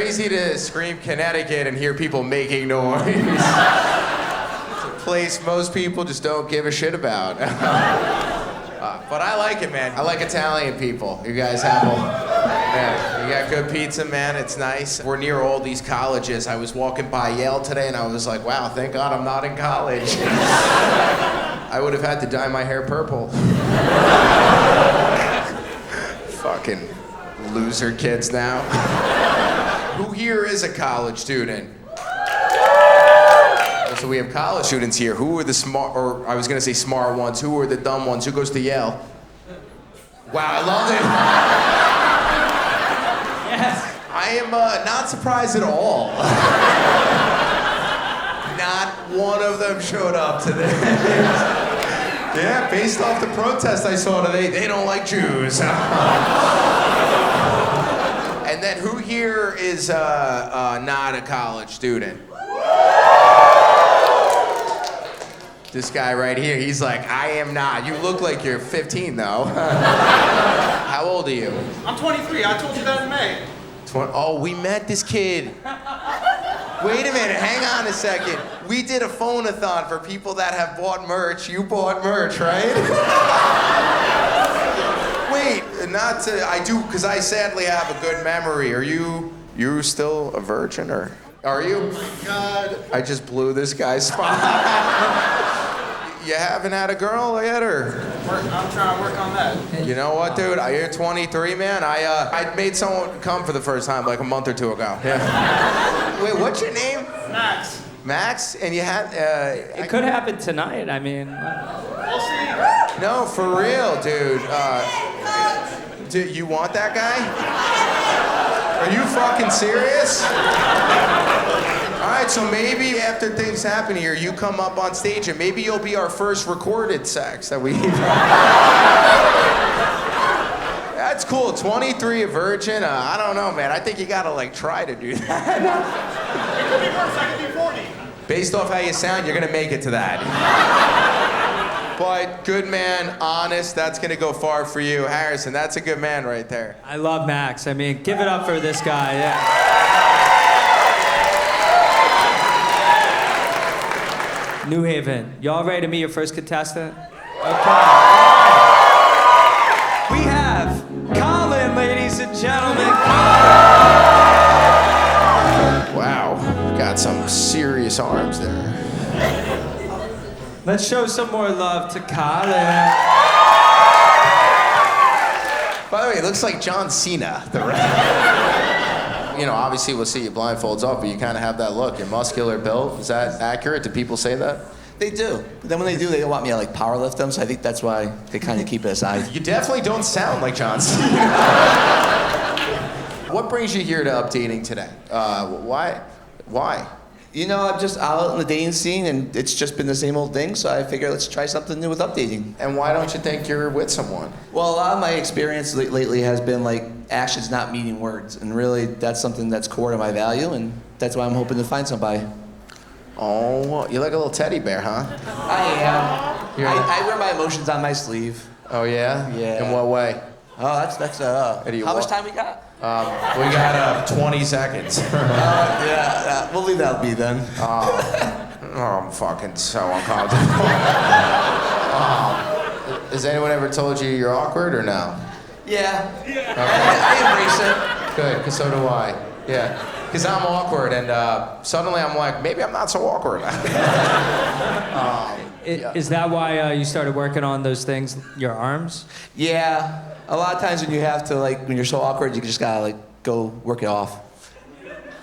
crazy to scream Connecticut and hear people making noise. It's a place most people just don't give a shit about. But I like it, man. I like Italian people. You guys have them. Yeah, you got good pizza, man. It's nice. We're near all these colleges. I was walking by Yale today, and I was like, wow, thank God I'm not in college. I would have had to dye my hair purple. Fucking loser kids now. Who here is a college student? So we have college students here. Who are the smart, or I was gonna say smart ones, who are the dumb ones? Who goes to Yale? Wow, I love it. Yes. I am not surprised at all. Not one of them showed up today. Yeah, based off the protest I saw today, they don't like Jews. And then who here is not a college student? This guy right here, he's like, I am not. You look like you're 15 though. How old are you? I'm 23, I told you that in May. Oh, we met this kid. Wait a minute, hang on a second. We did a phone-a-thon for people that have bought merch. You bought merch, right? Wait, not to, I do, because I sadly have a good memory. Are you still a virgin, or are you? Oh my God. I just blew this guy's spot. You haven't had a girl yet, or? I'm trying to work on that. You know what, dude? You're 23, man. I made someone come for the first time like a month or two ago. Yeah. Wait, what's your name? Max. Max? And you had, It could happen tonight. I mean, We'll see. no, for real, dude. Do you want that guy? Are you fucking serious? All right, so maybe after things happen here, you come up on stage and maybe you'll be our first recorded sex that we. That's cool. 23, a virgin. I don't know, man. I think you gotta like try to do that. It could be worse, I could be 40. Based off how you sound, you're gonna make it to that. But good man, honest, that's gonna go far for you. Harrison, that's a good man right there. I love Max. I mean, give it up for this guy, yeah. New Haven, y'all ready to meet your first contestant? Okay. We have Collin, ladies and gentlemen. Wow, got some serious arms there. Let's show some more love to Collin. By the way, it looks like John Cena, the rap. You know, obviously we'll see you blindfolds up, but you kind of have that look. You're muscular built. Is that accurate? Do people say that? They do. But then when they do, they don't want me to like power lift them, so I think that's why they kind of keep it aside. You definitely don't sound like John Cena. What brings you here to UpDating today? Why? You know, I'm just out in the dating scene, and it's just been the same old thing, so I figure let's try something new with UpDating. And why don't you think you're with someone? Well, a lot of my experience lately has been like actions not meaning words, and really that's something that's core to my value, and that's why I'm hoping to find somebody. Oh, you're like a little teddy bear, huh? I am. I wear my emotions on my sleeve. Oh, yeah? Yeah. In what way? Oh, that's how much time we got? We got 20 seconds. Yeah, we'll leave that be then. Oh, I'm fucking so uncomfortable. Has anyone ever told you you're awkward or no? Yeah. Okay. I embrace it. Good, because so do I. Yeah. Because I'm awkward, and suddenly I'm like, maybe I'm not so awkward. Is that why you started working on those things, your arms? Yeah. A lot of times when you have to, like, when you're so awkward, you just gotta, like, go work it off.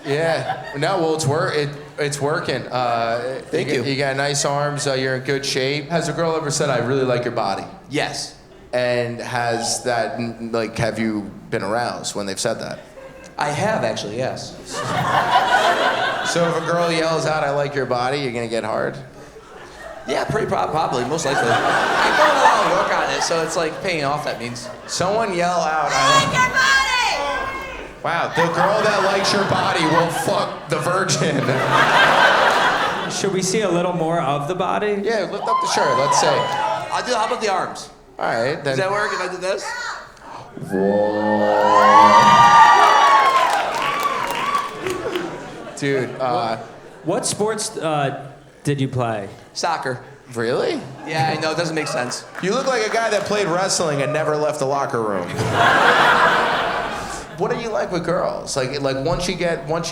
Yeah. No, well, it's working. Thank you. You got nice arms. You're in good shape. Has a girl ever said, I really like your body? Yes. And has that, like, have you been aroused when they've said that? I have, actually, yes. So if a girl yells out, I like your body, you're gonna get hard? Yeah, probably, most likely. I'm going a lot of work on it, so it's like paying off, that means. Someone yell out, I like your body! Wow, the girl that likes your body will fuck the virgin. Should we see a little more of the body? Yeah, lift up the shirt, let's see. How about the arms? All right, then. Does that work if I do this? Dude, What sports did you play? Soccer. really? Yeah, I know, it doesn't make sense. You look like a guy that played wrestling and never left the locker room. What do you like with girls? Like once you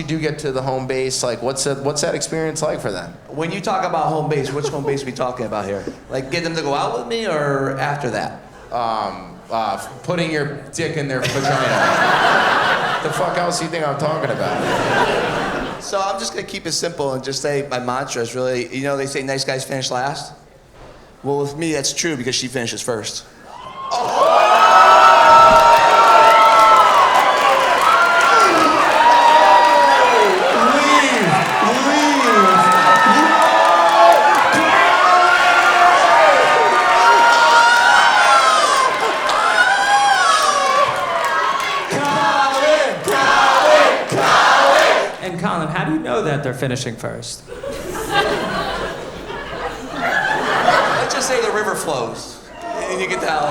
do get to the home base, like what's that experience like for them? When you talk about home base, which home base are we talking about here? Like get them to go out with me or after that? Putting your dick in their vagina. The fuck else do you think I'm talking about? So I'm just gonna keep it simple and just say my mantra is really, they say nice guys finish last. Well, with me, that's true because she finishes first. And Colin, how do you know that they're finishing first? Let's just say the river flows, and you can tell.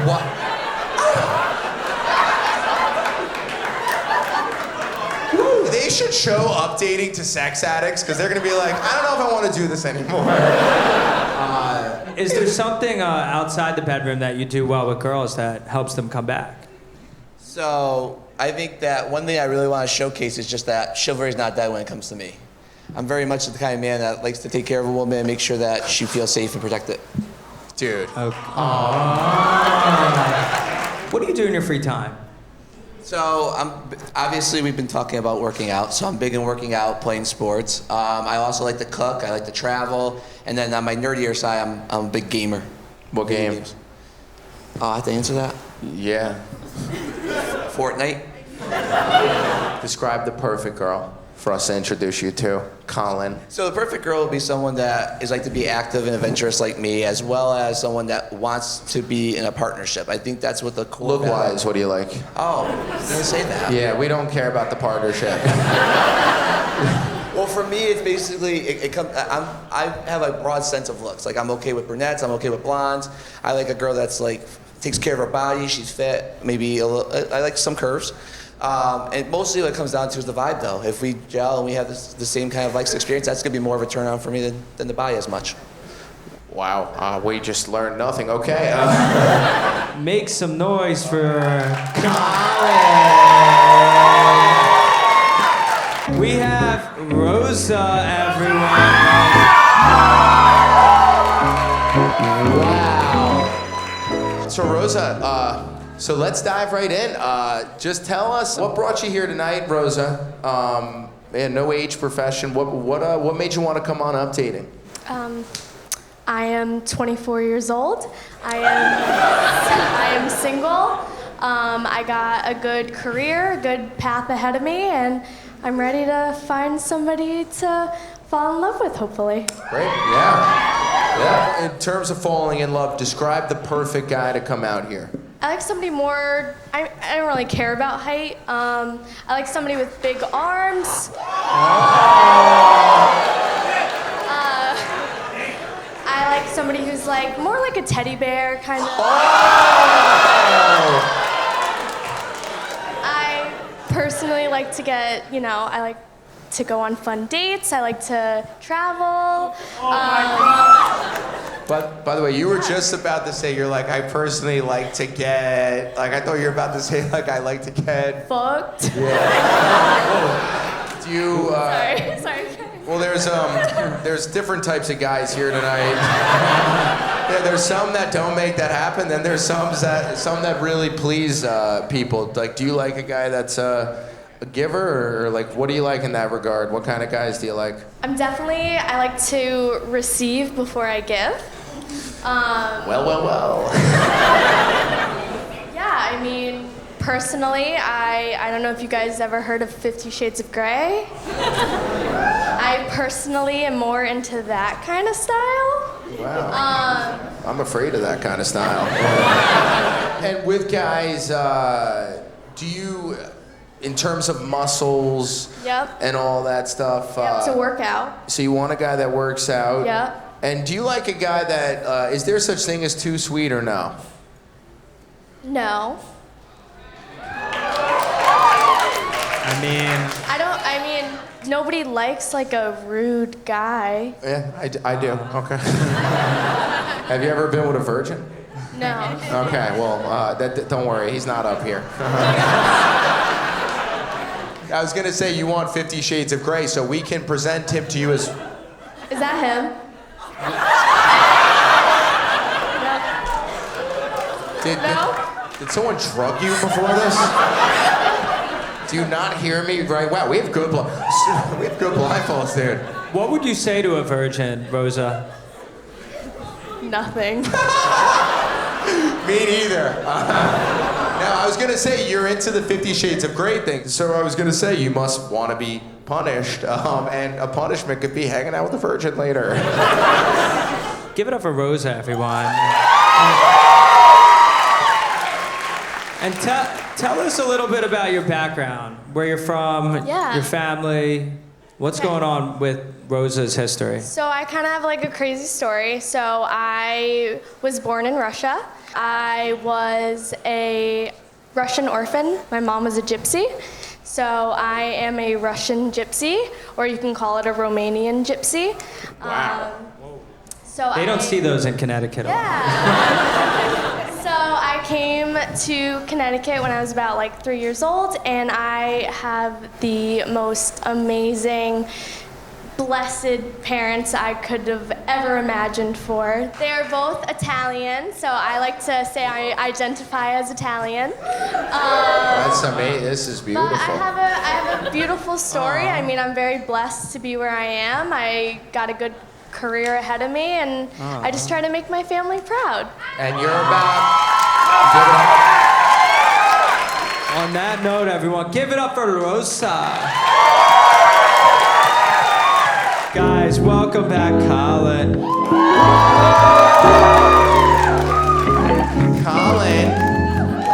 What? They should show updating to sex addicts because they're gonna be like, I don't know if I want to do this anymore. Is there something outside the bedroom that you do well with girls that helps them come back? So I think that one thing I really want to showcase is just that chivalry is not dead when it comes to me. I'm very much the kind of man that likes to take care of a woman and make sure that she feels safe and protected. Dude. Okay. What do you do in your free time? So obviously we've been talking about working out, so I'm big in working out, playing sports. I also like to cook, I like to travel, and then on my nerdier side, I'm a big gamer. What Video game? games. Oh, I have to answer that? Yeah. Fortnite. Describe the perfect girl for us to introduce you to. Colin. So the perfect girl would be someone that is like to be active and adventurous like me, as well as someone that wants to be in a partnership. I think that's what the core. Look-wise, what do you like? Oh, I didn't say that. Yeah, we don't care about the partnership. Well, for me, it's basically I have a broad sense of looks. Like I'm okay with brunettes, I'm okay with blondes. I like a girl that's like takes care of her body, she's fit, maybe a little. I like some curves. And mostly what it comes down to is the vibe, though. If we gel and we have the same kind of likes experience, that's gonna be more of a turn on for me than the body as much. Wow, we just learned nothing. Okay. Make some noise for Colin. We have Roza, everyone. Wow. So Roza, so let's dive right in. Just tell us what brought you here tonight, Roza. And no age, profession. What made you want to come on updating? I am 24 years old. I am single. I got a good career, a good path ahead of me, and I'm ready to find somebody to fall in love with, hopefully. Great. Yeah. In terms of falling in love, describe the perfect guy to come out here. I like somebody more, I don't really care about height. I like somebody with big arms. I like somebody who's like, more like a teddy bear, kind of. I personally like to get, I like to go on fun dates. I like to travel. But by the way, you were just about to say you're like, I personally like to get, like I thought you were about to say like I like to get. Fucked. Do you? Sorry. Well, there's different types of guys here tonight. Yeah, there's some that don't make that happen. Then there's some that really please people. Like, do you like a guy that's a giver, or like, what do you like in that regard? What kind of guys do you like? I like to receive before I give. Well. Yeah, I mean, personally, I don't know if you guys ever heard of 50 Shades of Grey. I personally am more into that kind of style. Wow. I'm afraid of that kind of style. And with guys, do you, in terms of muscles Yep. and all that stuff? To work out. So you want a guy that works out? Yep. And do you like a guy that, is there such thing as too sweet or no? No. I I mean, nobody likes like a rude guy. Yeah, I do. Okay. Have you ever been with a virgin? No. Okay, well, don't worry, he's not up here. I was gonna say you want 50 Shades of Grey, so we can present him to you as... Is that him? Did someone drug you before this? Do you not hear me? Right? Wow, we have good blindfolds, dude. What would you say to a virgin, Rosa? Nothing. Me neither. Now, I was gonna say you're into the 50 Shades of Grey thing, so I was gonna say you must want to be punished, and a punishment could be hanging out with a virgin later. Give it up for Rosa, everyone. And tell us a little bit about your background, where you're from, Yeah. your family. What's going on with Rosa's history? So I kind of have like a crazy story. So I was born in Russia. I was a Russian orphan. My mom was a gypsy. So I am a Russian gypsy, or you can call it a Romanian gypsy. Wow. They don't see those in Connecticut. Yeah. So I came to Connecticut when I was about like 3 years old, and I have the most amazing, blessed parents I could have ever imagined for. They are both Italian, so I like to say I identify as Italian. That's amazing. This is beautiful. But I have a beautiful story. I mean, I'm very blessed to be where I am. I got a good career ahead of me, and I just try to make my family proud. And you're about... On that note, everyone, give it up for Rosa. Guys, welcome back, Colin. Colin,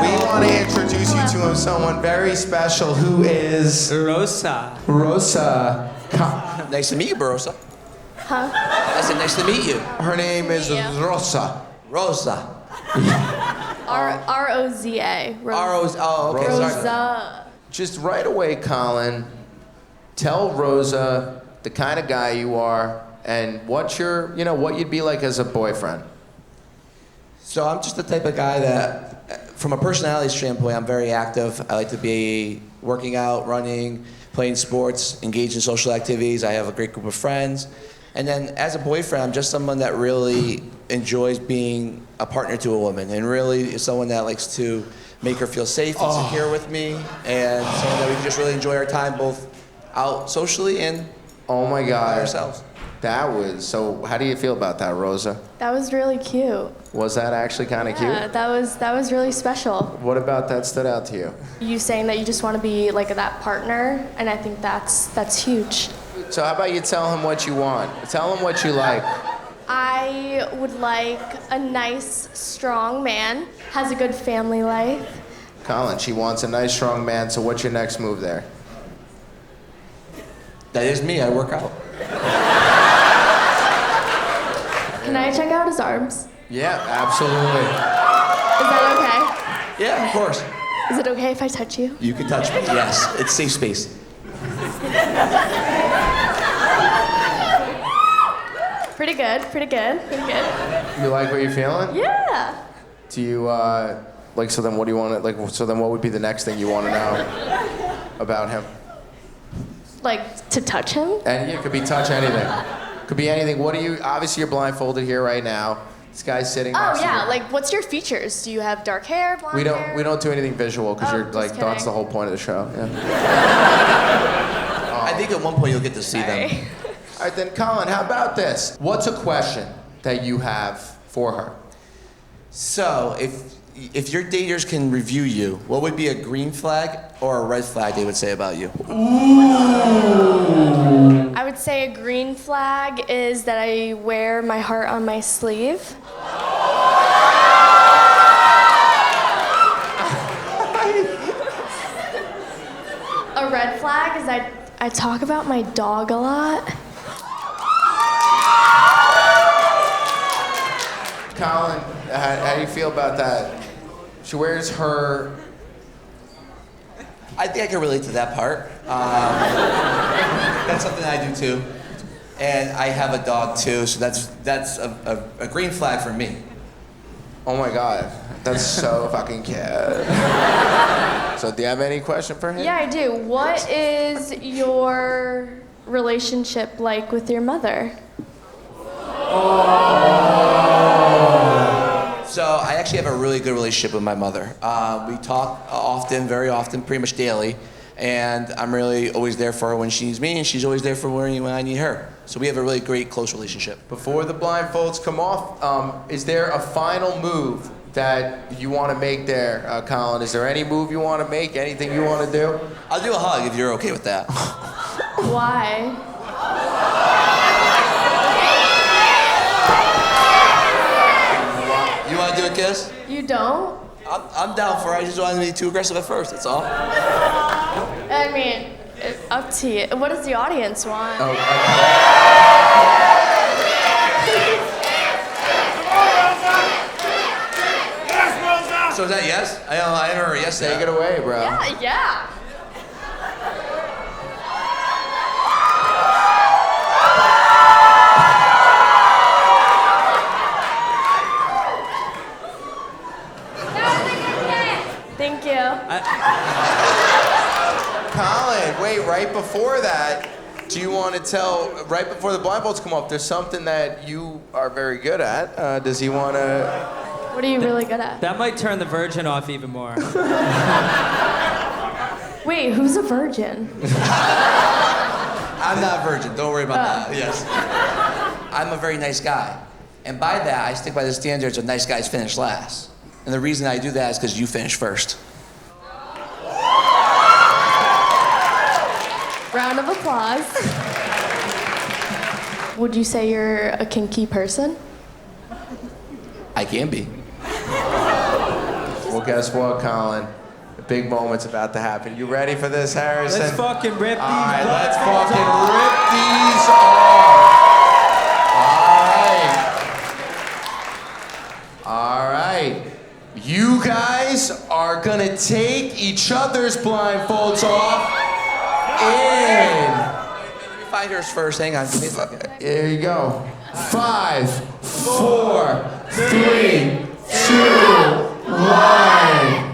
we want to introduce you to someone very special who is... Rosa. Rosa. Nice to meet you, Rosa. Huh? I said, nice to meet you. Her name is Yeah. Rosa. Rosa. R-O-Z-A. R-O-Z, oh, okay, sorry. Rosa. Just right away, Colin, tell Rosa the kind of guy you are and what you'd be like as a boyfriend. So I'm just the type of guy that, from a personality standpoint, I'm very active. I like to be working out, running, playing sports, engaged in social activities. I have a great group of friends. And then as a boyfriend, I'm just someone that really enjoys being a partner to a woman, and really is someone that likes to make her feel safe and secure with me, and someone that we can just really enjoy our time both out socially and Oh my by God. ourselves. So how do you feel about that, Rosa? That was really cute. Was that actually kind of Yeah, cute? that was really special. What about that stood out to you? You saying that you just want to be like that partner, and I think that's huge. So how about you tell him what you want? Tell him what you like. I would like a nice, strong man, has a good family life. Colin, she wants a nice, strong man, so what's your next move there? That is me, I work out. Can I check out his arms? Yeah, absolutely. Is that Yeah, of course. okay? Is it okay if I touch you? You can touch me, yes. It's safe space. Pretty good, pretty good, pretty good. You like what you're feeling? Yeah. Do you, so then what do you want to, so then what would be the next thing you want to know about him? Like, to touch him? And it could be touch anything. Could be anything. Obviously you're blindfolded here right now. This guy's sitting Oh, next to yeah, you. like, what's your features? Do you have dark hair, blonde We hair? don't do anything visual because Oh, you're just like, that's kidding. the whole point of the show. Yeah. I think at one point you'll get to see them. Sorry. All right, then, Colin, how about this? What's a question that you have for her? So, if your daters can review you, what would be a green flag or a red flag they would say about you? I would say a green flag is that I wear my heart on my sleeve. A red flag is I talk about my dog a lot. Colin, how do you feel about that? She wears her I think I can relate to that part. That's something I do too. And I have a dog too, so that's a green flag for me. Oh my God, that's so fucking cute. So do you have any question for him? Yeah, I do. What is your relationship like with your mother? So I actually have a really good relationship with my mother. We talk often, very often, pretty much daily. And I'm really always there for her when she needs me, and she's always there for me when I need her. So we have a really great, close relationship. Before the blindfolds come off, is there a final move that you want to make there, Colin? Is there any move you want to make? Anything you want to do? I'll do a hug if you're okay with that. Why? You want to do a kiss? You don't? I'm down for it. I just don't want to be too aggressive at first, that's all. I mean, up to you. What does the audience want? Oh, Yes, Roza! So is that yes? I haven't heard a yes. take it away, bro. Yeah. Thank you. Colin, wait, right before that, do you want to tell, right before the blindfolds come off, there's something that you are very good at. Does he want to? What are you really good at? That might turn the virgin off even more. Wait, who's a virgin? I'm not a virgin, don't worry about that. Yes. I'm a very nice guy. And by that, I stick by the standards of nice guys finish last. And the reason I do that is because you finish first. Round of applause. Would you say you're a kinky person? I can be. Well, guess what, Colin? The big moment's about to happen. You ready for this, Harrison? Let's fucking rip these. All right, let's blindfolds fucking off. rip these off. All right. You guys are gonna take each other's blindfolds off. Let me find yours first. Hang on. Give me a second. Here you go. 5, 4, 3, 2, 1.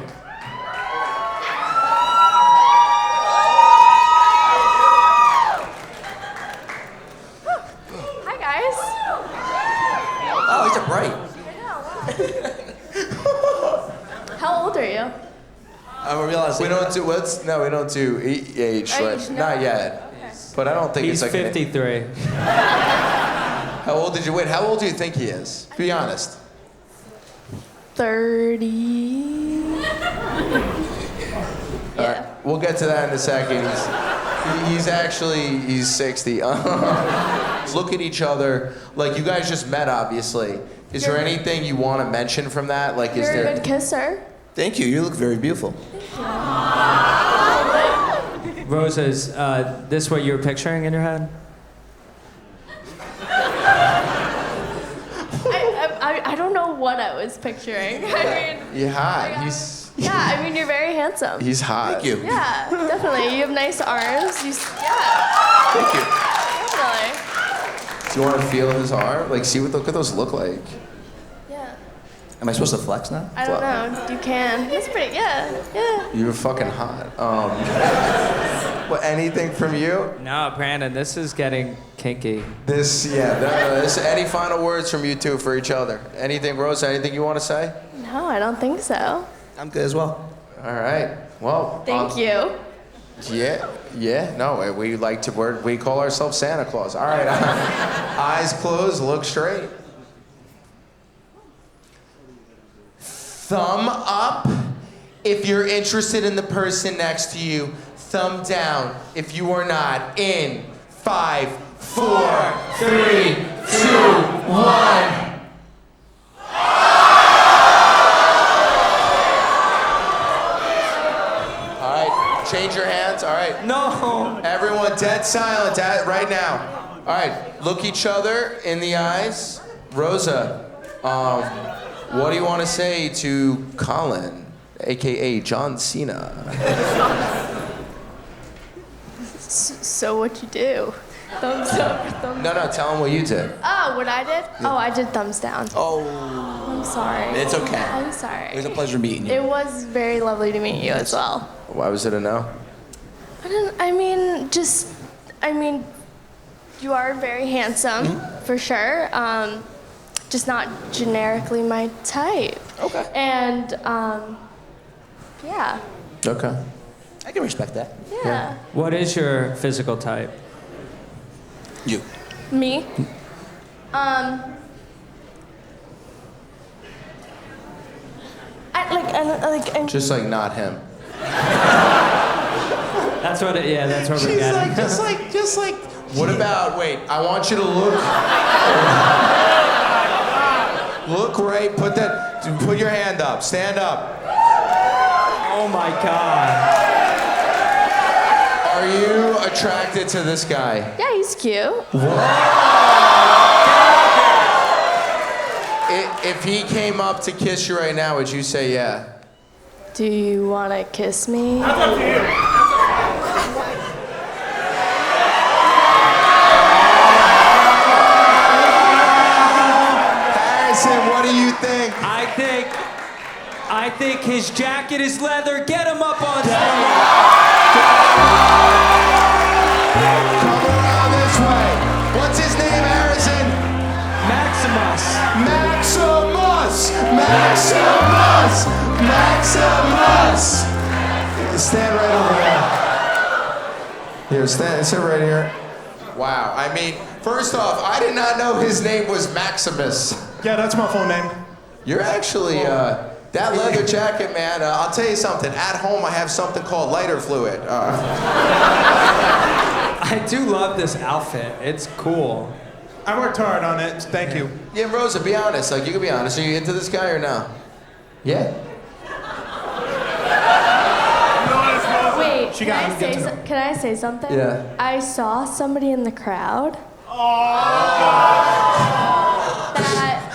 Hi, guys. Oh, these are bright. How old are you? I realize We don't do we don't do age, Age, right? no. Not yet. But I don't think He's it's like 53. How old did you wait? How old do you think he is? Be honest. 30. Yeah. We'll get to that in a second. He's 60. Look at each other. Like, you guys just met, obviously. Is there anything you want to mention from that? Like, is You're there? a good kisser. Thank you. You look very beautiful. Rosa, is this what you were picturing in your head? I don't know what I was picturing. I mean, You're hot. yeah, I mean, you're very handsome. He's hot. Thank you. Yeah, definitely. You have nice arms. Yeah, Thank you. definitely. Do you want to feel his arm? Like, see what those look like. Yeah. Am I supposed to flex now? I don't know. You can. That's pretty. Yeah. You're fucking hot. What? Anything from you? No, Brandon, this is getting kinky. This, any final words from you two for each other? Anything, Rosa? Anything you want to say? No, I don't think so. I'm good as well. All right. Well. Thank you. Yeah. No, we call ourselves Santa Claus. All right. Eyes closed. Look straight. Thumb up if you're interested in the person next to you. Thumb down if you are not. In 5, 4, 3, 2, 1. Change your hands. All right. No. Everyone dead silent right now. All right. Look each other in the eyes. Rosa, what do you want to say to Colin, a.k.a. John Cena? So what you do? Thumbs up or thumbs No, tell him what you did. Oh, what I did? Oh, I did thumbs down. Oh, I'm sorry. it's okay. I'm sorry. It was a pleasure meeting you. It was very lovely to meet you as well. Why was it a no? I mean, you are very handsome, for sure. Just not generically my type. Okay. And, yeah. Okay. I can respect that. Yeah. What is your physical type? You. Me? I'm Just like not him. That's what we're getting. Just like. What about, wait, I want you to look. Look right, put your hand up, stand up. Oh my God. Are you attracted to this guy? yeah, he's cute. If he came up to kiss you right now, would you say yeah? Do you want to kiss me? That's up to you. Harrison, what do you think? I think his jacket is leather. Get him up on stage. Come around this way. What's his name, Harrison? Maximus. Maximus! Stand right over there. Here, sit right here. Wow, I mean, first off, I did not know his name was Maximus. Yeah, that's my full name. You're actually, that leather jacket, man, I'll tell you something. At home, I have something called lighter fluid. I do love this outfit. It's cool. I worked hard on it. Thank you. Yeah, Rosa, be honest. Like, you can be honest. Are you into this guy or no? Yeah? Wait, She got him. Good to know. can I say something? Yeah. I saw somebody in the crowd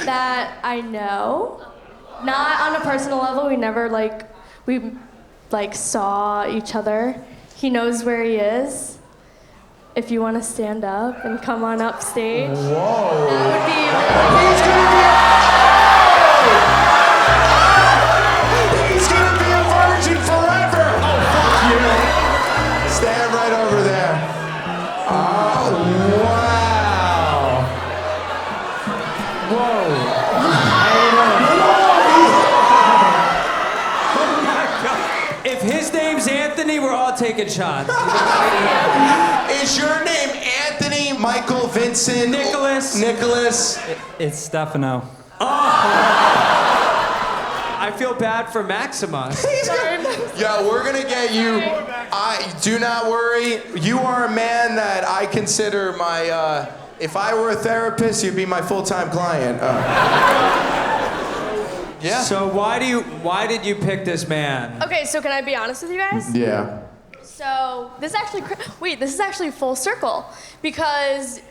that I know. Not on a personal level. We never saw each other. He knows where he is. If you want to stand up and come on up stage, that would be He's gonna be a virgin forever! Oh, fuck you! Stand right over there. Oh, wow! Whoa. If his name's Anthony, we're all taking shots. Is your name Anthony, Michael, Vincent, Nicholas? Nicholas? It's Stephano. I feel bad for Maximus. Yo, we're gonna get you. Do not worry. You are a man that I consider my. If I were a therapist, you'd be my full-time client. Yeah. So why did you pick this man? Okay, so can I be honest with you guys? Yeah. So this is actually full circle because,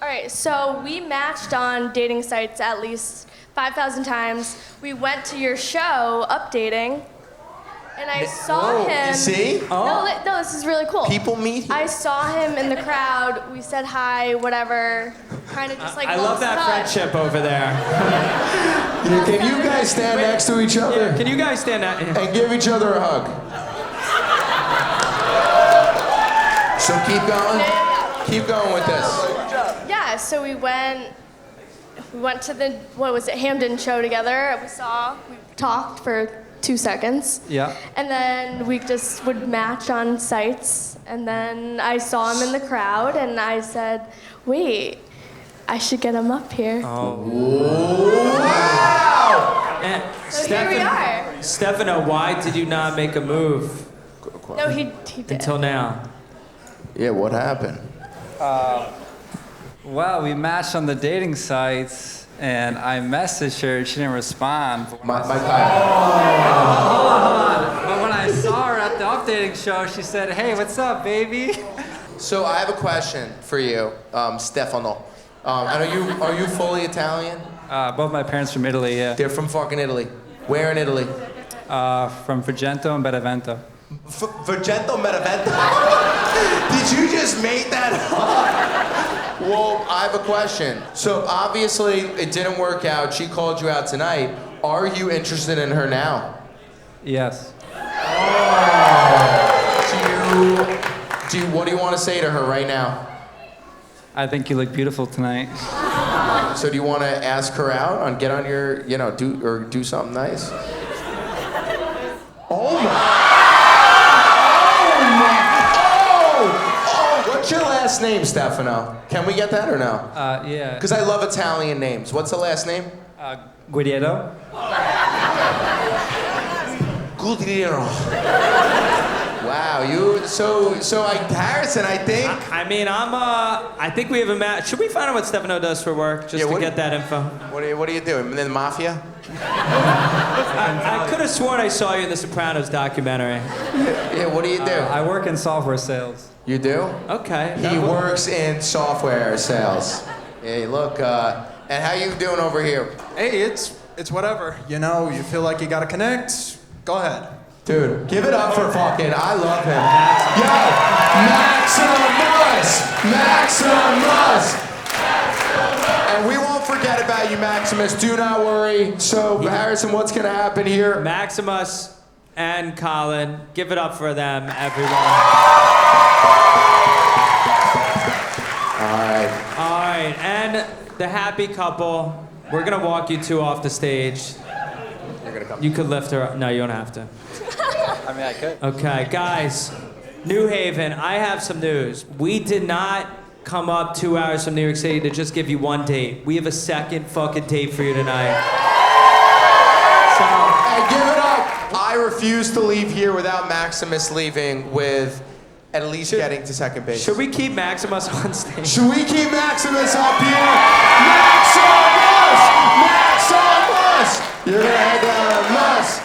all right, so we matched on dating sites at least 5,000 times. We went to your show, UpDating, and I saw him. You see? No, this is really cool. People meet here. I saw him in the crowd. We said hi, whatever, kind of just like. I love that friendship over there. Can you guys stand next to each other? Can you guys stand out here? And give each other a hug. So keep going. Keep going with this. Yeah, so we went to the Hamden show together. We talked for 2 seconds. Yeah. And then we just would match on sites. And then I saw him in the crowd, and I said, "Wait, I should get him up here." Wow! So here we are. Stephano, why did you not make a move No, he did. until now? Yeah, what happened? Well, we matched on the dating sites, and I messaged her, and she didn't respond. My guy. But when I saw her at the updating show, she said, "Hey, what's up, baby?" So I have a question for you, Stephano. And are you fully Italian? Both my parents from Italy, yeah. They're from fucking Italy. Where in Italy? From Frigento and Benevento. Vergento Metavento? Did you just make that up? Well, I have a question. So obviously it didn't work out. She called you out tonight. Are you interested in her now? Yes. What do you want to say to her right now? I think you look beautiful tonight. So do you want to ask her out and get on your, do something nice? Oh my! What's your last name, Stephano? Can we get that or no? Yeah. Because I love Italian names. What's the last name? Guidiero. Gudiero. Wow, Harrison, I think. I think we have a match. Should we find out what Stephano does for work, just to get that info? What are you doing? In the mafia? I could have sworn I saw you in the Sopranos documentary. Yeah, what do you do? I work in software sales. You do? Okay. He works in software sales. Hey, look, and how you doing over here? Hey, it's whatever. You know, you feel like you gotta connect, go ahead. Dude, give it up for fucking, I love him. Yo, Maximus! And we won't forget about you, Maximus, do not worry. So, Harrison, what's gonna happen here? Maximus and Collin, give it up for them, everyone. All right, and the happy couple, we're gonna walk you two off the stage. You're gonna come. You could lift her up. No, you don't have to. I mean, I could. Okay, guys, New Haven, I have some news. We did not come up 2 hours from New York City to just give you one date. We have a second fucking date for you tonight. So, And give it up. I refuse to leave here without Maximus leaving with at least getting to second base. should we keep Maximus on stage? Should we keep Maximus up here? Maximus! You're gonna head down, Maximus!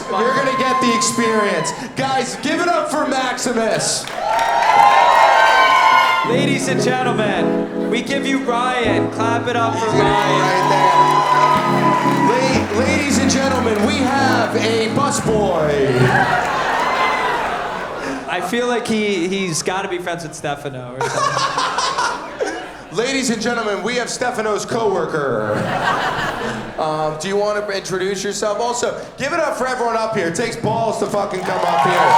You're gonna get the experience. Guys, give it up for Maximus! Ladies and gentlemen, we give you Ryan. Clap it up for Ryan. Right there. Ladies and gentlemen, we have a busboy. I feel like he's got to be friends with Stephano or something. Ladies and gentlemen, we have Stephano's coworker. Do you want to introduce yourself? Also, give it up for everyone up here. It takes balls to fucking come up here.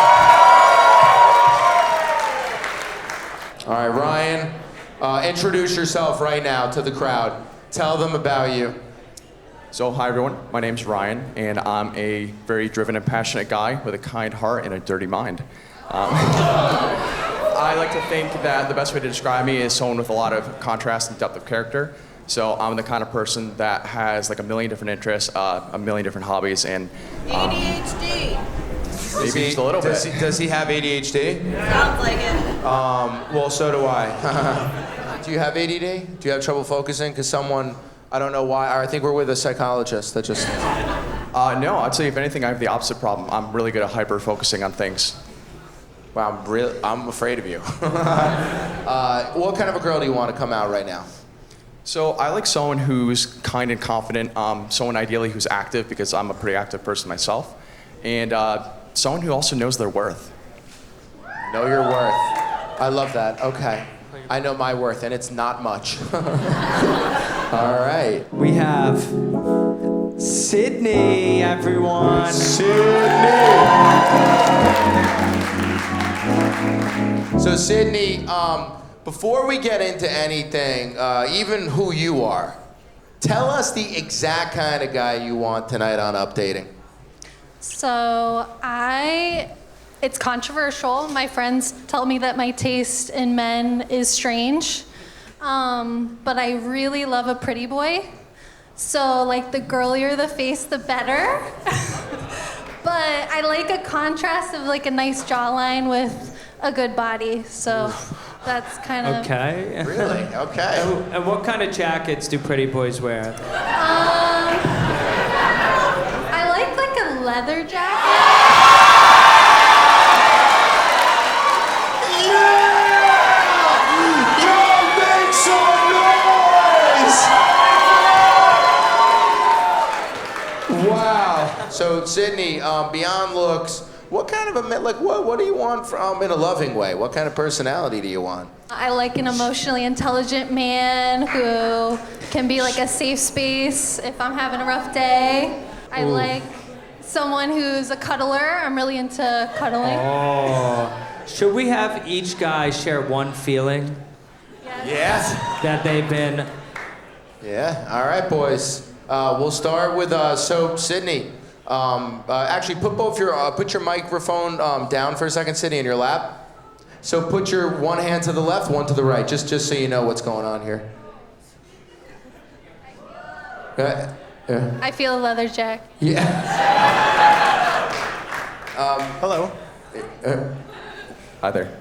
All right, Ryan, introduce yourself right now to the crowd. Tell them about you. So, hi everyone, my name's Ryan, and I'm a very driven and passionate guy with a kind heart and a dirty mind. I like to think that the best way to describe me is someone with a lot of contrast and depth of character. So I'm the kind of person that has like a million different interests, a million different hobbies, and ADHD. maybe just a little bit. Does he have ADHD? Sounds like it. Well, so do I. Do you have ADD? Do you have trouble focusing? Because someone, I don't know why, I think we're with a psychologist that just... No, I'd say if anything, I have the opposite problem. I'm really good at hyper-focusing on things. Wow, I'm afraid of you. What kind of a girl do you want to come out right now? So I like someone who's kind and confident, someone ideally who's active, because I'm a pretty active person myself, and someone who also knows their worth. Know your worth. I love that. Okay. I know my worth, and it's not much. All right. We have Sydney, everyone. So Sydney, before we get into anything, even who you are, tell us the exact kind of guy you want tonight on UpDating. So it's controversial. My friends tell me that my taste in men is strange, but I really love a pretty boy. So like the girlier the face, the better. But I like a contrast of like a nice jawline with a good body. So that's kind of... Okay. Really? Okay. And what kind of jackets do pretty boys wear? I like a leather jacket. Make some noise! Wow. So Sydney, beyond looks, What kind of a man, like, what do you want from, in a loving way? What kind of personality do you want? I like an emotionally intelligent man who can be like a safe space if I'm having a rough day. I like someone who's a cuddler. I'm really into cuddling. Oh. Should we have each guy share one feeling Yes. that they've been? Yeah. All right, boys. We'll start with Sydney. Actually, put your microphone down for a second, Sydney, in your lap. So put your one hand to the left, one to the right, just so you know what's going on here. I feel a leather jack. Yeah. Hello. Hi there.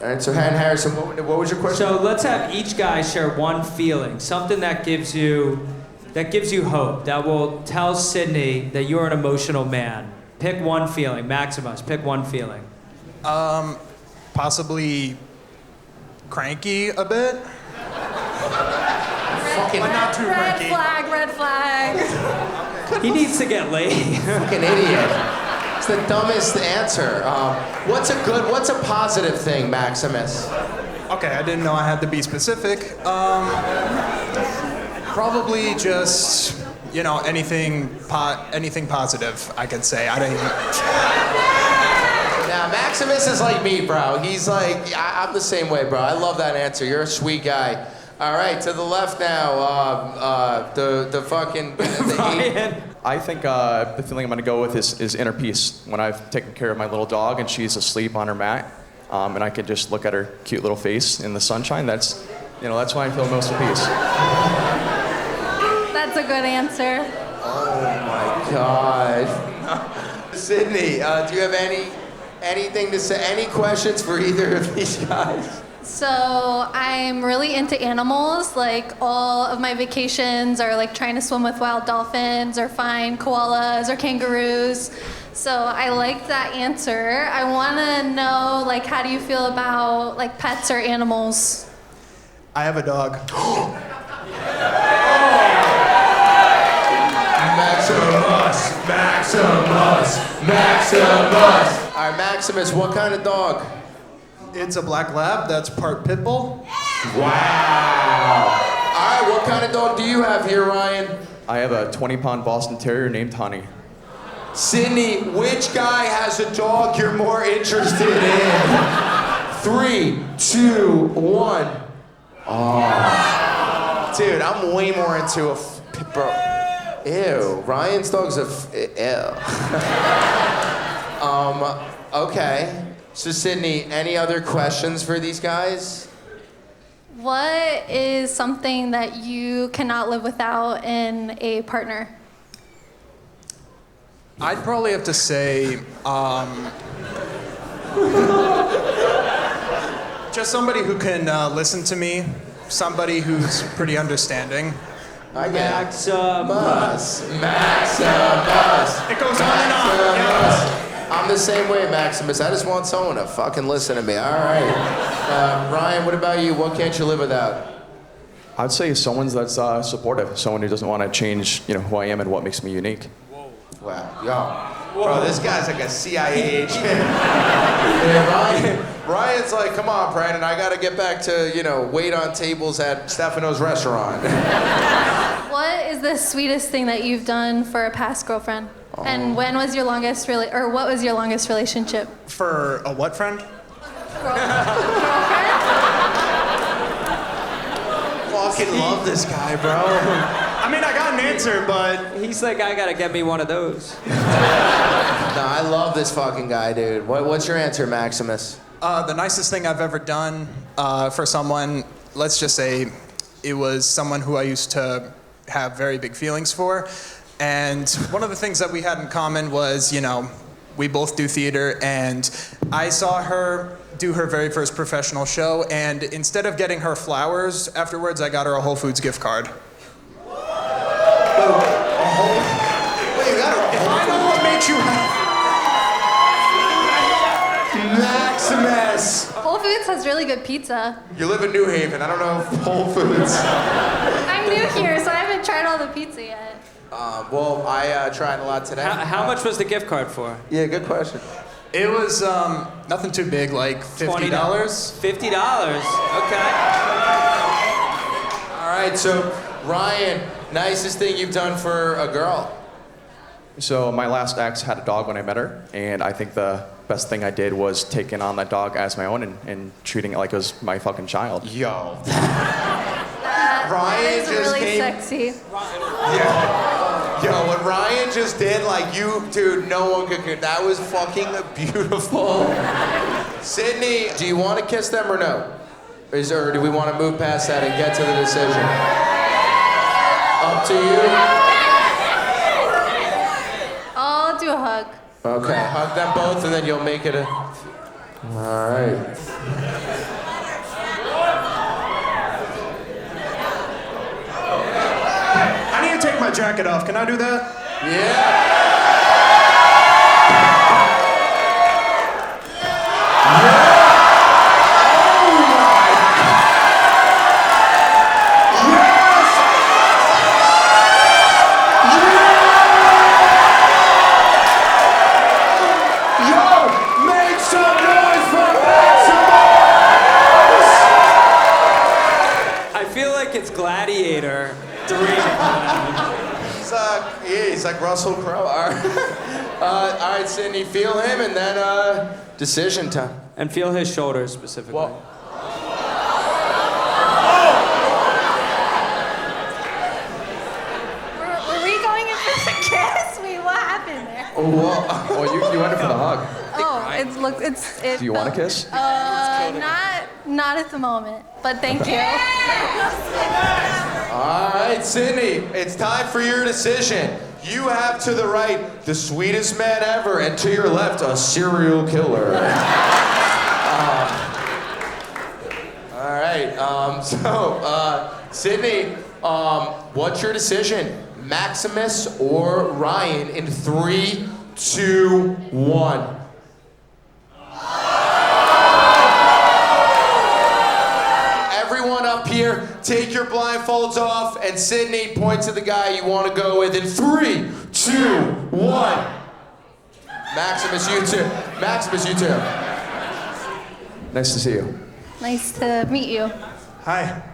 All right. So, Harrison, what was your question? So let's have each guy share one feeling, something that gives you hope, that will tell Sydney that you're an emotional man. Pick one feeling. Maximus, pick one feeling. Possibly cranky a bit. Fucking, But not too Red cranky. flag, red flag. He needs to get laid. fucking idiot. It's the dumbest answer. What's a positive thing, Maximus? Okay, I didn't know I had to be specific. Probably just, anything positive, I could say. I didn't. Now, Maximus is like me, bro. He's like, I'm the same way, bro. I love that answer. You're a sweet guy. All right, to the left now. The fucking. Ryan. I think the feeling I'm gonna go with is inner peace. When I've taken care of my little dog and she's asleep on her mat, and I can just look at her cute little face in the sunshine. That's when I feel most at peace. That's a good answer. Oh my God. Sydney, do you have anything to say? Any questions for either of these guys? So I'm really into animals. Like all of my vacations are like trying to swim with wild dolphins or find koalas or kangaroos. So I like that answer. I want to know, like, how do you feel about like pets or animals? I have a dog. Maximus. All right, Maximus, what kind of dog? It's a black lab that's part pit bull. Wow. All right, what kind of dog do you have here, Ryan? I have a 20-pound Boston Terrier named Honey. Sydney, which guy has a dog you're more interested in? 3, 2, 1. Oh. Dude, I'm way more into bro. Ew, Ryan's dog's ew. Okay. So Sydney, any other questions for these guys? What is something that you cannot live without in a partner? I'd probably have to say, just somebody who can listen to me, somebody who's pretty understanding. I get it. Maximus. Maximus. It goes on and on. Yeah. I'm the same way, Maximus. I just want someone to fucking listen to me. All right. Ryan, what about you? What can't you live without? I'd say someone that's supportive, someone who doesn't want to change, who I am and what makes me unique. Wow, yo. Bro, this guy's like a CIA agent. Yeah, Ryan's like, come on, Brandon, I gotta get back to, wait on tables at Stephano's restaurant. What is the sweetest thing that you've done for a past girlfriend? And when was your longest what was your longest relationship? For a what friend? Girlfriend? Fucking love this guy, bro. I mean, I got an answer, but He's like, I gotta get me one of those. No, I love this fucking guy, dude. What's your answer, Maximus? the nicest thing I've ever done for someone, let's just say it was someone who I used to have very big feelings for. And one of the things that we had in common was, we both do theater, and I saw her do her very first professional show, and instead of getting her flowers afterwards, I got her a Whole Foods gift card. I know what makes you happy. Maximus! Whole Foods has really good pizza. You live in New Haven. I don't know if Whole Foods. I'm new here, so I haven't tried all the pizza yet. Well, I tried a lot today. How much was the gift card for? Yeah, good question. It was nothing too big, like $50. $50. Okay. All right, so Ryan, nicest thing you've done for a girl? So my last ex had a dog when I met her, and I think the best thing I did was taking on that dog as my own and treating it like it was my fucking child. Yo. That Ryan is just really came- sexy. Yeah. Yo, what Ryan just did, like dude, no one could. That was fucking beautiful. Sydney, do you want to kiss them or no? Or do we want to move past that and get to the decision? Up to you. I'll do a hug. Okay, hug them both and then you'll make it a... All right. I need to take my jacket off. Can I do that? Yeah. It's Gladiator 3. He's like Russell Crowe. All right, Sydney, feel him and then decision time. And feel his shoulders specifically. Whoa. Were we going in for the kiss? What happened there? Oh, you went in for the hug. Oh, it Do you want a kiss? Not at the moment, but thank you. All right, Sydney, it's time for your decision. You have to the right the sweetest man ever, and to your left a serial killer. All right, Sydney, what's your decision? Maximus or Ryan in 3, 2, 1. Everyone up here, take your blindfolds off, and Sydney, point to the guy you want to go with in 3, 2, 1. Maximus, you too. Maximus, you too. Nice to see you. Nice to meet you. Hi.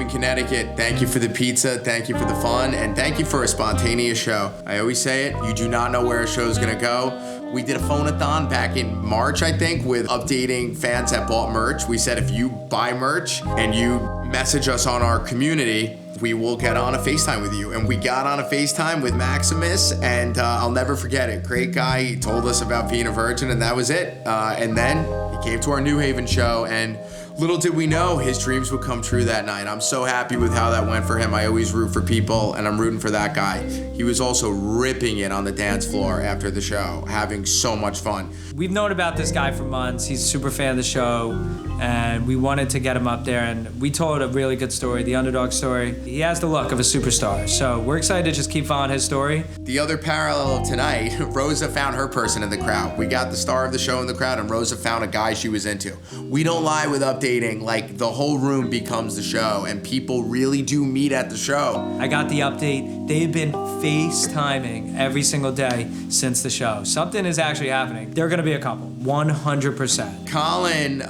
Connecticut, thank you for the pizza, thank you for the fun, and thank you for a spontaneous show. I always say it, you do not know where a show is gonna go. We did a phone-a-thon back in March, I think, with UpDating fans that bought merch. We said if you buy merch and you message us on our community, we will get on a FaceTime with you. And we got on a FaceTime with Maximus, and I'll never forget it. Great guy, he told us about being a virgin, and that was it. And then he came to our New Haven show, and little did we know his dreams would come true that night. I'm so happy with how that went for him. I always root for people, and I'm rooting for that guy. He was also ripping it on the dance floor after the show, having so much fun. We've known about this guy for months. He's a super fan of the show, and we wanted to get him up there, and we told a really good story, the underdog story. He has the look of a superstar, so we're excited to just keep following his story. The other parallel of tonight, Roza found her person in the crowd. We got the star of the show in the crowd, and Roza found a guy she was into. We don't lie with UpDating. Like, the whole room becomes the show, and people really do meet at the show. I got the update. They've been FaceTiming every single day since the show. Something is actually happening. They're gonna be a couple, 100%. Colin,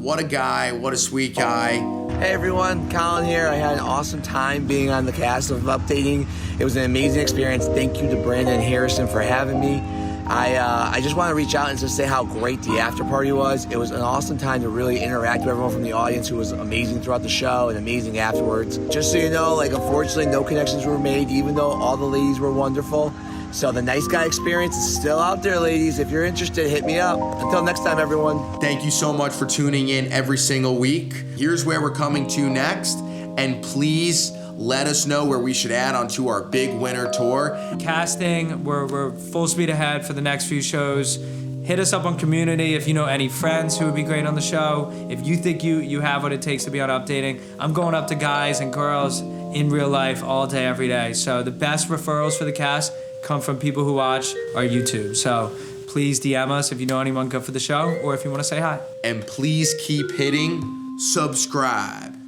what a guy, what a sweet guy. Hey everyone, Colin here. I had an awesome time being on the cast of UpDating. It was an amazing experience. Thank you to Brandon and Harrison for having me. I just want to reach out and just say how great the after party was. It was an awesome time to really interact with everyone from the audience who was amazing throughout the show and amazing afterwards. Just so you know, like, unfortunately no connections were made, even though all the ladies were wonderful. So the nice guy experience is still out there, ladies. If you're interested, hit me up. Until next time, everyone. Thank you so much for tuning in every single week. Here's where we're coming to next, and please Let us know where we should add onto our big winter tour. Casting, we're full speed ahead for the next few shows. Hit us up on community if you know any friends who would be great on the show. If you think you have what it takes to be on UpDating. I'm going up to guys and girls in real life all day, every day. So the best referrals for the cast come from people who watch our YouTube. So please DM us if you know anyone good for the show or if you want to say hi. And please keep hitting subscribe.